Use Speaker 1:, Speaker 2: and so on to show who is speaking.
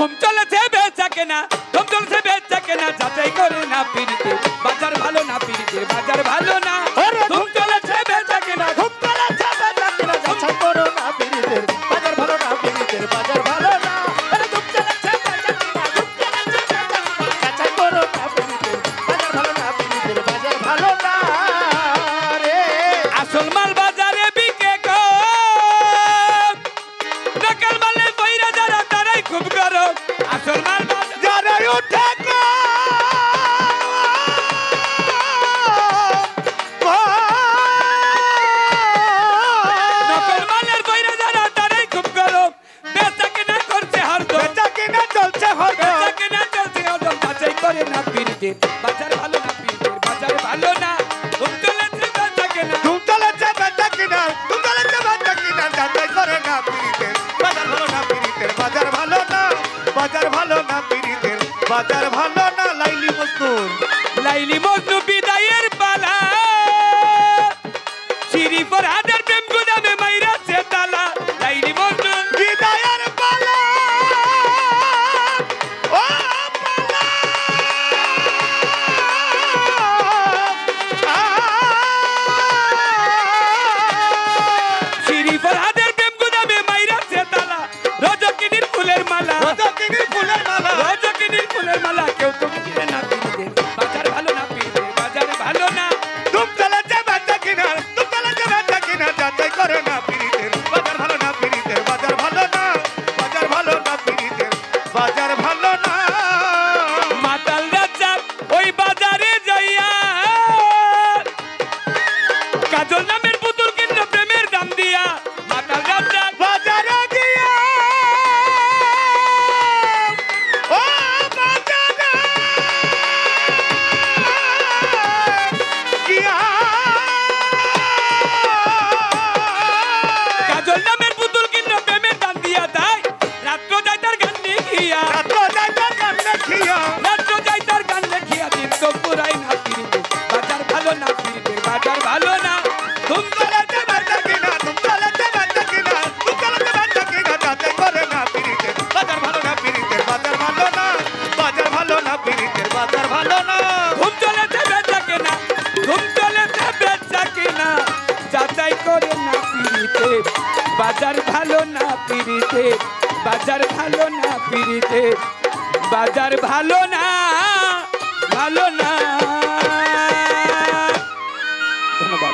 Speaker 1: ধুম চলেছে বেচা কেনা, ধুম চলেছে বেচা কেনা, যাচাই করে না পিরিতে বাজার ভালো না, পিরিতে বাজার ভালো না। ধুম চলেছে বেচা কেনা,
Speaker 2: ধুম চলেছে বেচা কেনা, যাচাই করো না পিরিতের বাজার ভালো না, পিরিতের বাজার ভালো না। আরে ধুম চলেছে বেচা কেনা, ধুম চলেছে বেচা কেনা, যাচাই করো না পিরিতের বাজার ভালো না, পিরিতের বাজার ভালো না রে।
Speaker 1: আসল মাল বাজারে বিকে গো, নকল মালে বইরা যারা তারাই খুব গরম। আসল মাল
Speaker 2: যারা উঠে গো
Speaker 1: নকল মালের বইরা যারা তারাই খুব গরম। বেচা কেনা করছে হরদম,
Speaker 2: বেচা কেনা চলছে হরদম,
Speaker 1: বেচা কেনা চলছে হরদম, যাচাই করে না পিরিতে বাজার ভালো না, পিরিতের বাজার ভালো না। ধুম চলেছে বেচা কেনা,
Speaker 2: ধুম চলেছে বেচা কেনা, ধুম চলেছে বেচা কেনা, যাচাই করে না পিরিতের বাজার ভালো না, পিরিতের বাজার ভালো না, বাজার ভালো না, পিরিতের বাজার ভালো না। লাইলি মজনুর,
Speaker 1: লাইলি মজনু বিদায়ের পালা, সিঁড়ি পর হাজার প্রেম গুদামে মাইরাছে তালা। লাইলি মজনু
Speaker 2: বিদায়ের পালা, ও পালা,
Speaker 1: সিঁড়ি পর হাজার প্রেম গুদামে মাইরাছে তালা। রজকিনীর ফুলের মালা,
Speaker 2: রজকিনীর ফুলের মালা,
Speaker 1: রজকিনীর ফুলের মালা, কেউ তো কিনে না পিরিতে বাজার ভালো না, পিরিতে বাজার ভালো না।
Speaker 2: ধুম চলেছে বেচা কেনা, ধুম চলেছে বেচা কেনা, যাচাই করে না পিরিতের বাজার ভালো না, পিরিতের বাজার ভালো না, বাজার ভালো না, পিরিতের বাজার ভালো না।
Speaker 1: মাতাল রাজ্জাক ওই বাজারে যাইয়া কাজল নামের পুতুল কিনল প্রেমের দাম দিয়া। মাতাল রাজ্জাক
Speaker 2: বাজারে গিয়া, ও বাজারে গিয়া,
Speaker 1: কাজল নামের পুতুল কিনল প্রেমের দাম দিয়া। তাই রাত্র যাই তার গান লিখিয়া,
Speaker 2: রাত্র যাইতা গান দেখিয়া,
Speaker 1: রাত্র যাই তার গান লিখিয়া, দিন তো পুরাই না পিরিতে বাজার ভালো না, পিরিতে বাজার ভালো না। ধুম
Speaker 2: চলেছে বেচা কেনা, ধুম চলেছে বেচা কেনা, ধুম চলেছে বেচা কেনা, যাচাই করে না পিরিতের বাজার ভালো না, পিরিতের বাজার ভালো না, বাজার ভালো না, পিরিতের বাজার ভালো না।
Speaker 1: ধুম চলেছে বেচা কেনা, ধুম চলেছে বেচা কেনা, যাচাই করে না পিরিতে বাজার ভালো না, পিরিতে বাজার ভালো না, পিরিতে বাজার ভালো না, ভালো না। ধন্যবাদ।